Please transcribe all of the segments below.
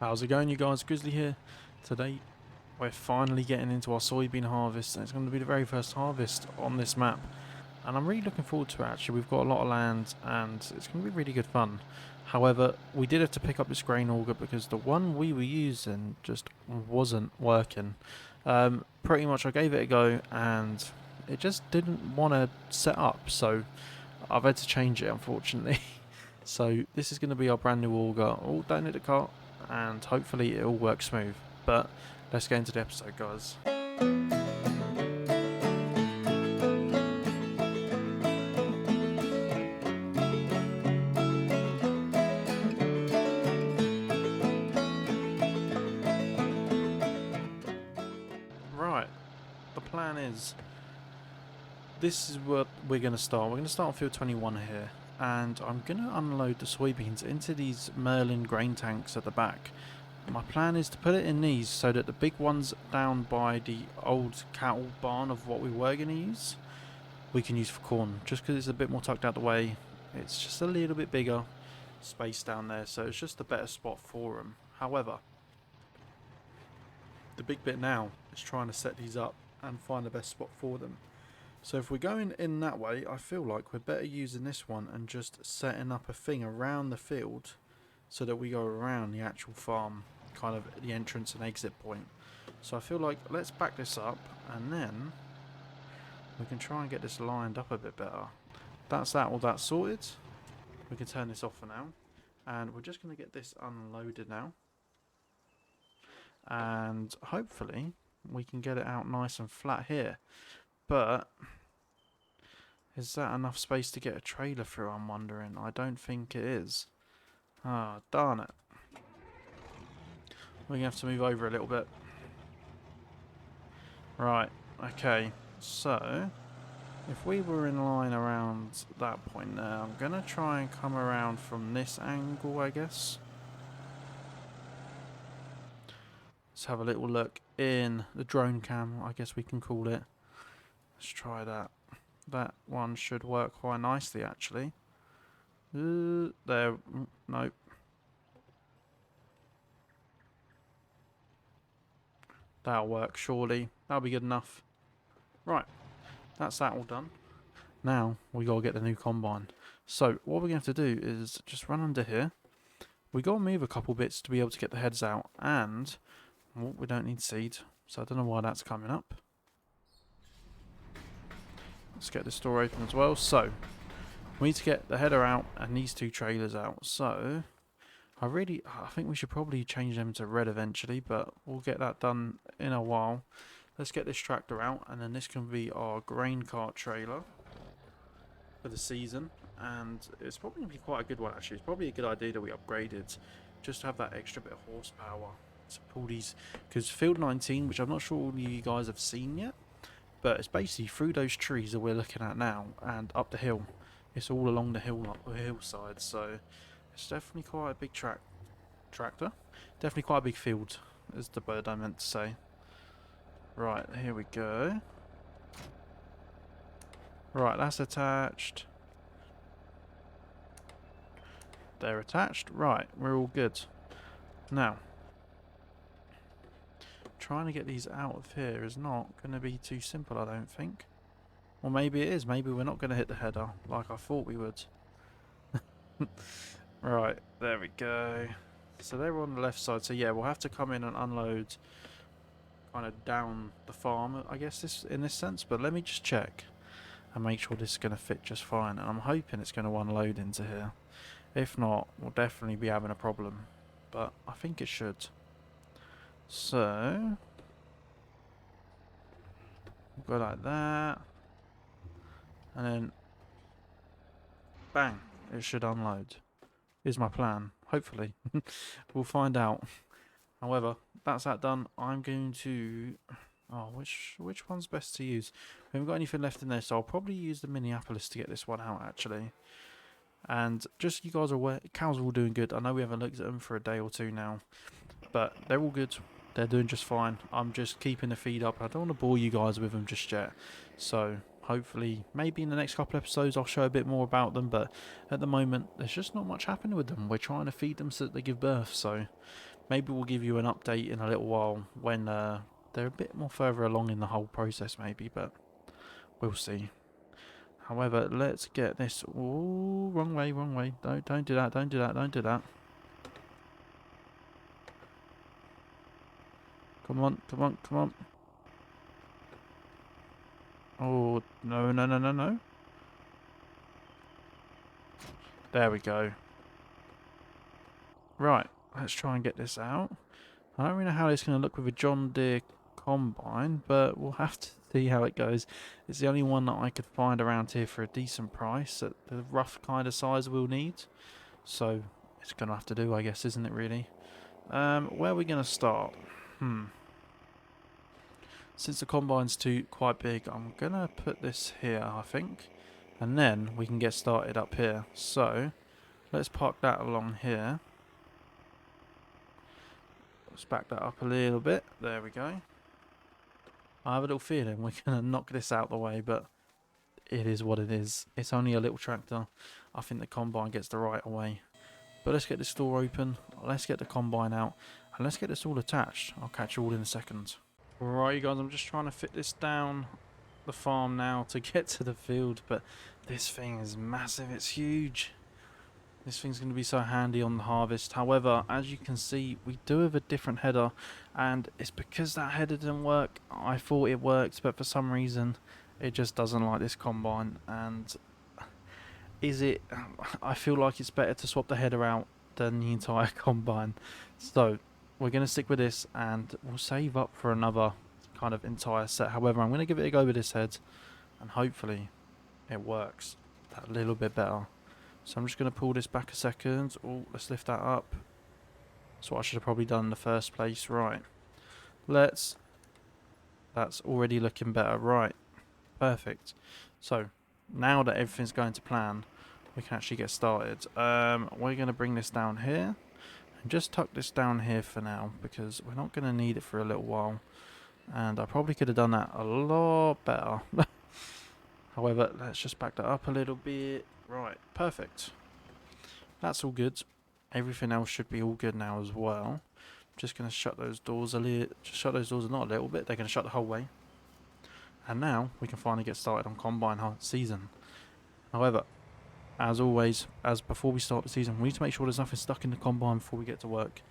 How's it going, you guys? Grizzly here. Today we're finally getting into our soybean harvest, and it's going to be the very first harvest on this map, and I'm really looking forward to it. Actually, we've got a lot of land and it's going to be really good fun. However, we did have to pick up this grain auger because the one we were using just wasn't working. Pretty much I gave it a go and it just didn't want to set up, so I've had to change it, unfortunately. So this is going to be our brand new auger, all down at the cart, and hopefully it all works smooth. But let's get into the episode, guys. Right, the plan is, this is what we're going to start. We're going to start on field 21 here, and I'm going to unload the soybeans into these Merlin grain tanks at the back. My plan is to put it in these so that the big ones down by the old cattle barn of what we were going to use, we can use for corn. Just because it's a bit more tucked out the way, it's just a little bit bigger space down there, so it's just a better spot for them. However, the big bit now is trying to set these up and find the best spot for them. So if we're going in that way, I feel like we're better using this one and just setting up a thing around the field so that we go around the actual farm, kind of the entrance and exit point. So I feel like let's back this up and then we can try and get this lined up a bit better. That's that, all that sorted. We can turn this off for now, and we're just going to get this unloaded now, and hopefully we can get it out nice and flat here. But is that enough space to get a trailer through, I'm wondering? I don't think it is. Ah, darn it. We're going to have to move over a little bit. Right, okay. So, if we were in line around that point there, I'm going to try and come around from this angle, I guess. Let's have a little look in the drone cam, I guess we can call it. Let's try that. That one should work quite nicely, actually. There, nope. That'll work, surely. That'll be good enough. Right, that's that all done. Now, we gotta get the new combine. So, what we're going to have to do is just run under here. We gotta move a couple bits to be able to get the heads out, and well, we don't need seed, so I don't know why that's coming up. Let's get this door open as well. So, we need to get the header out and these two trailers out. So, I think we should probably change them to red eventually, but we'll get that done in a while. Let's get this tractor out, and then this can be our grain cart trailer for the season. And it's probably going to be quite a good one, actually. It's probably a good idea that we upgraded just to have that extra bit of horsepower to pull these. Because field 19, which I'm not sure all you guys have seen yet, but it's basically through those trees that we're looking at now and up the hill. It's all along the hillside, so it's definitely quite a big tractor. Definitely quite a big field, is the word I meant to say. Right, here we go. Right, that's attached. They're attached. Right, we're all good. Now, trying to get these out of here is not going to be too simple, I don't think. Or maybe it is. Maybe we're not going to hit the header like I thought we would. Right, there we go. So they're on the left side. So yeah, we'll have to come in and unload kind of down the farm, I guess, in this sense. But let me just check and make sure this is going to fit just fine. And I'm hoping it's going to unload into here. If not, we'll definitely be having a problem. But I think it should. So we'll go like that. And then bang, it should unload. Is my plan. Hopefully. We'll find out. However, that's that done. I'm going to... Oh, which one's best to use? We haven't got anything left in there, so I'll probably use the Minneapolis to get this one out, actually. And just so you guys are aware, cows are all doing good. I know we haven't looked at them for a day or two now, but they're all good. They're doing just fine. I'm just keeping the feed up. I don't want to bore you guys with them just yet. So hopefully, maybe in the next couple episodes, I'll show a bit more about them. But at the moment, there's just not much happening with them. We're trying to feed them so that they give birth. So maybe we'll give you an update in a little while when they're a bit more further along in the whole process maybe, but we'll see. However, let's get this. Ooh, wrong way, wrong way. Don't do that, don't do that, don't do that. Come on, come on, come on. Oh, no, no, no, no, no. There we go. Right, let's try and get this out. I don't really know how it's going to look with a John Deere combine, but we'll have to see how it goes. It's the only one that I could find around here for a decent price at the rough kind of size we'll need. So it's going to have to do, I guess, isn't it really? Where are we going to start? Since the combine's quite big, I'm going to put this here, I think. And then we can get started up here. So let's park that along here. Let's back that up a little bit. There we go. I have a little feeling we're going to knock this out the way, but it is what it is. It's only a little tractor. I think the combine gets the right away. But let's get this door open. Let's get the combine out. And let's get this all attached. I'll catch you all in a second. Right, you guys, I'm just trying to fit this down the farm now to get to the field. But this thing is massive. It's huge. This thing's going to be so handy on the harvest. However, as you can see, we do have a different header, and it's because that header didn't work. I thought it worked, but for some reason it just doesn't like this combine. And I feel like it's better to swap the header out than the entire combine. So we're going to stick with this, and we'll save up for another kind of entire set. However, I'm going to give it a go with this head, and hopefully it works that little bit better. So I'm just going to pull this back a second. Oh, let's lift that up. That's what I should have probably done in the first place. Right. That's already looking better. Right. Perfect. So, now that everything's going to plan, we can actually get started. We're going to bring this down here. And just tuck this down here for now, because we're not going to need it for a little while. And I probably could have done that a lot better. However, let's just back that up a little bit. Right, perfect. That's all good. Everything else should be all good now as well. Just going to shut those doors shut those doors not a little bit. They're going to shut the whole way. And now we can finally get started on combine season. However, as always, as before we start the season, we need to make sure there's nothing stuck in the combine before we get to work.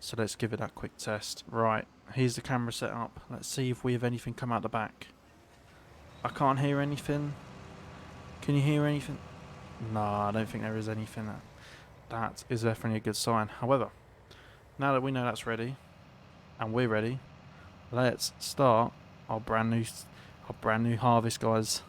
So let's give it that quick test. Right, here's the camera set up. Let's see if we have anything come out the back. I can't hear anything. Can you hear anything? No, I don't think there is anything. That is definitely a good sign. However, now that we know that's ready, and we're ready, let's start our brand new harvest, guys.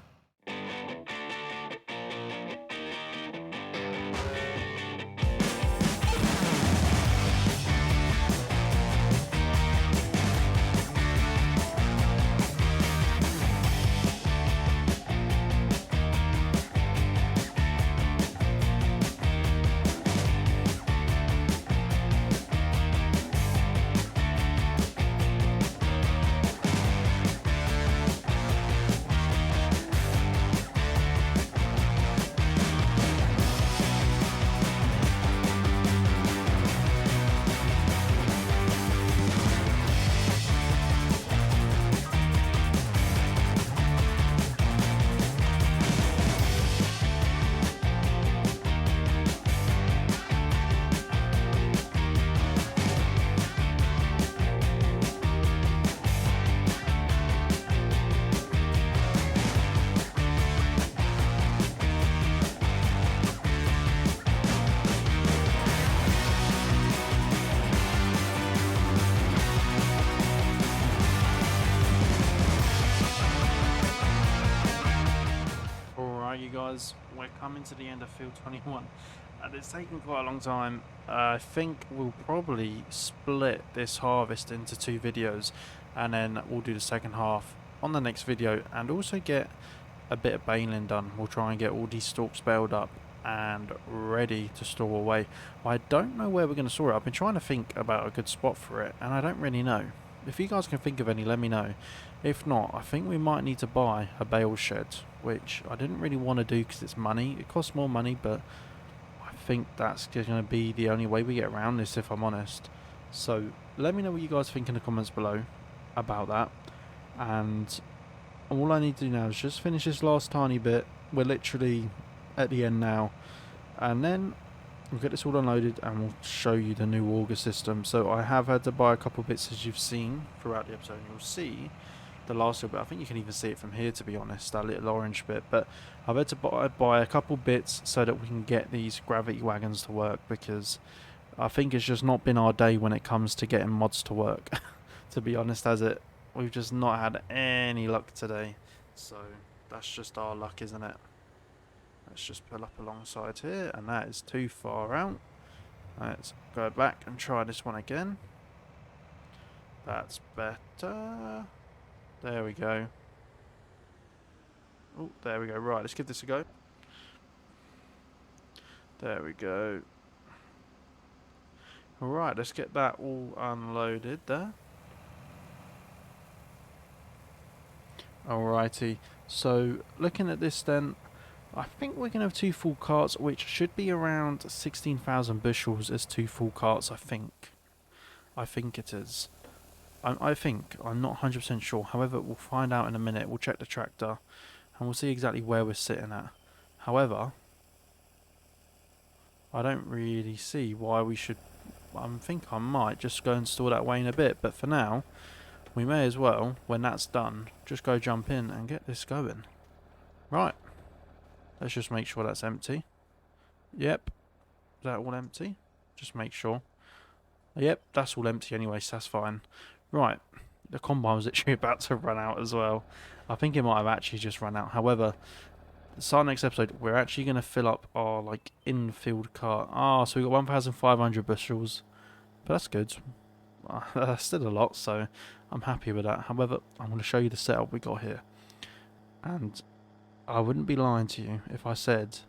Guys, we're coming to the end of field 21 and it's taken quite a long time. I think we'll probably split this harvest into 2 videos, and then we'll do the second half on the next video, and also get a bit of baling done. We'll try and get all these stalks baled up and ready to store away. I don't know where we're going to store it. I've been trying to think about a good spot for it, and I don't really know. If you guys can think of any, let me know. If not, I think we might need to buy a bale shed, which I didn't really want to do because it's money. It costs more money, but I think that's going to be the only way we get around this, if I'm honest. So let me know what you guys think in the comments below about that. And all I need to do now is just finish this last tiny bit. We're literally at the end now. And then we'll get this all unloaded and we'll show you the new auger system. So I have had to buy a couple bits, as you've seen throughout the episode. And you'll see the last little bit. I think you can even see it from here, to be honest, that little orange bit. But I've had to buy a couple bits so that we can get these gravity wagons to work, because I think it's just not been our day when it comes to getting mods to work. To be honest, we've just not had any luck today. So that's just our luck, isn't it? Let's just pull up alongside here, and that is too far out. Let's go back and try this one again. That's better. There we go. Oh, there we go. Right, let's give this a go. There we go. Alright, let's get that all unloaded there. Alrighty, so looking at this then, I think we're going to have 2 full carts, which should be around 16,000 bushels as 2 full carts, I think. I think it is. I'm not 100% sure. However, we'll find out in a minute. We'll check the tractor and we'll see exactly where we're sitting at. However, I don't really see why we should... I think I might just go and store that away in a bit, but for now, we may as well, when that's done, just go jump in and get this going. Right. Let's just make sure that's empty. Yep. Is that all empty? Just make sure. Yep, that's all empty anyway, so that's fine. Right. The combine was literally about to run out as well. I think it might have actually just run out. However, start next episode, we're actually going to fill up our infield cart. So we got 1,500 bushels. But that's good. That's still a lot, so I'm happy with that. However, I'm going to show you the setup we got here. And I wouldn't be lying to you if I said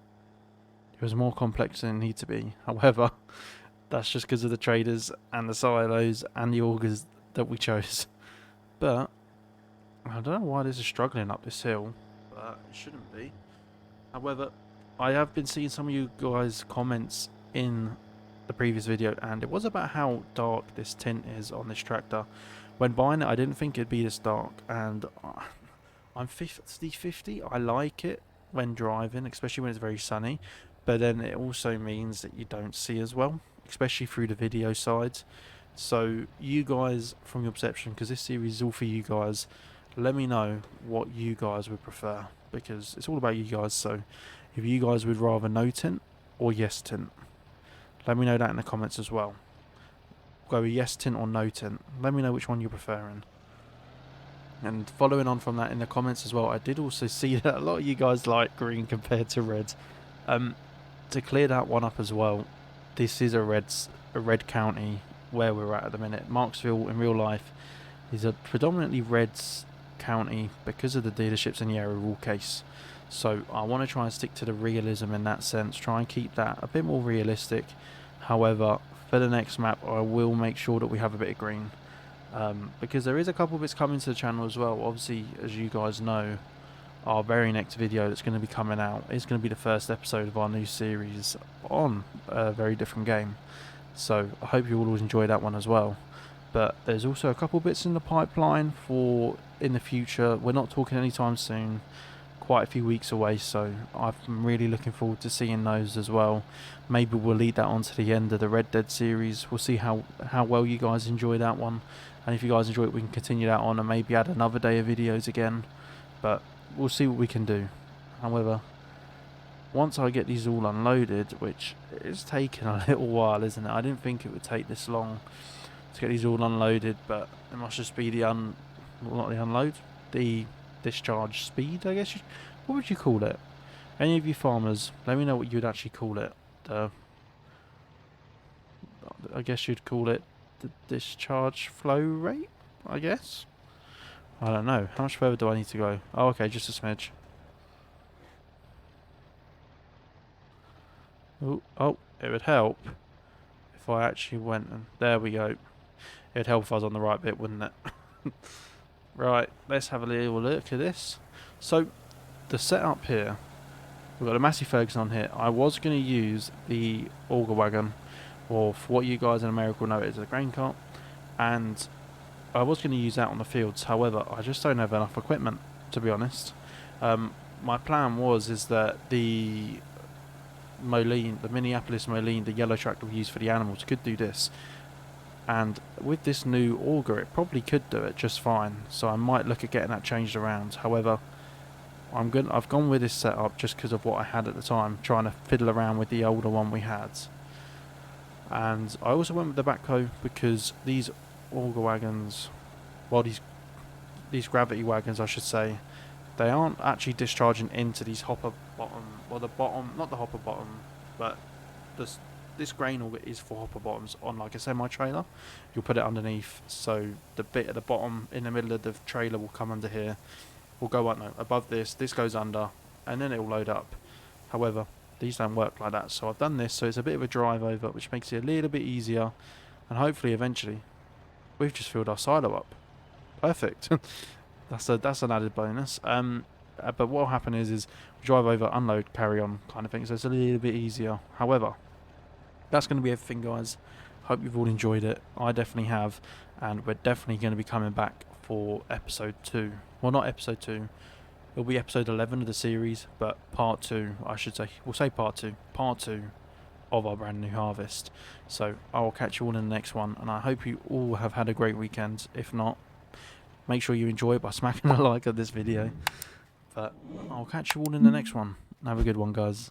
it was more complex than it needed to be. However, that's just because of the traders and the silos and the augers that we chose. But I don't know why this is struggling up this hill, but it shouldn't be. However, I have been seeing some of you guys' comments in the previous video, and it was about how dark this tint is on this tractor. When buying it, I didn't think it'd be this dark, and I'm 50-50. I like it when driving, especially when it's very sunny, but then it also means that you don't see as well, especially through the video side. So you guys, from your perception, because this series is all for you guys, let me know what you guys would prefer, because it's all about you guys. So if you guys would rather no tint or yes tint, let me know that in the comments as well. Go with yes tint or no tint. Let me know which one you're preferring. And following on from that in the comments as well, I did also see that a lot of you guys like green compared to red. To clear that one up as well, this is a red county where we're at the minute. Marxville in real life is a predominantly reds county because of the dealerships in the area rule case. So I want to try and stick to the realism in that sense, try and keep that a bit more realistic. However, for the next map, I will make sure that we have a bit of green. Because there is a couple bits coming to the channel as well. Obviously, as you guys know, our very next video that's going to be coming out is going to be the first episode of our new series on a very different game. So I hope you all enjoy that one as well. But there's also a couple bits in the pipeline for in the future. We're not talking anytime soon, quite a few weeks away, so I'm really looking forward to seeing those as well. Maybe we'll lead that on to the end of the Red Dead series. We'll see how well you guys enjoy that one, and if you guys enjoy it, we can continue that on and maybe add another day of videos again, but we'll see what we can do. However, once I get these all unloaded, which is taking a little while, isn't it? I didn't think it would take this long to get these all unloaded, but it must just be the discharge speed, I guess. What would you call it? Any of you farmers, let me know what you'd actually call it. I guess you'd call it the discharge flow rate, I guess. I don't know. How much further do I need to go? Oh, okay, just a smidge. Oh, it would help if I actually went and... There we go. It would help if I was on the right bit, wouldn't it? Right, let's have a little look at this. So, the setup here, we've got a Massey Ferguson on here. I was going to use the auger wagon, or for what you guys in America will know it as a grain cart. And I was going to use that on the fields, however, I just don't have enough equipment, to be honest. My plan is that the Moline, the Minneapolis Moline, the yellow tractor we use for the animals, could do this. And with this new auger, it probably could do it just fine. So I might look at getting that changed around. However, I've gone with this setup just because of what I had at the time, trying to fiddle around with the older one we had. And I also went with the backhoe because these auger wagons, well, these gravity wagons, I should say, they aren't actually discharging into these hopper bottom, well, the bottom, not the hopper bottom, but this grain auger is for hopper bottoms on like a semi-trailer. You'll put it underneath, so the bit at the bottom in the middle of the trailer will come under here, will go up, no, above this goes under, and then it will load up. However, these don't work like that, so I've done this, so it's a bit of a drive over, which makes it a little bit easier, and hopefully eventually we've just filled our silo up. Perfect. That's an added bonus. But what will happen is we drive over, unload, carry on kind of thing, so it's a little bit easier. However, that's going to be everything, guys. Hope you've all enjoyed it. I definitely have, and we're definitely going to be coming back for episode 2. Well, not episode 2. It'll be episode 11 of the series, but part 2, I should say. We'll say part 2. Part 2 of our brand new harvest. So I will catch you all in the next one, and I hope you all have had a great weekend. If not, make sure you enjoy it by smacking a like at this video. But I'll catch you all in the next one. Have a good one, guys.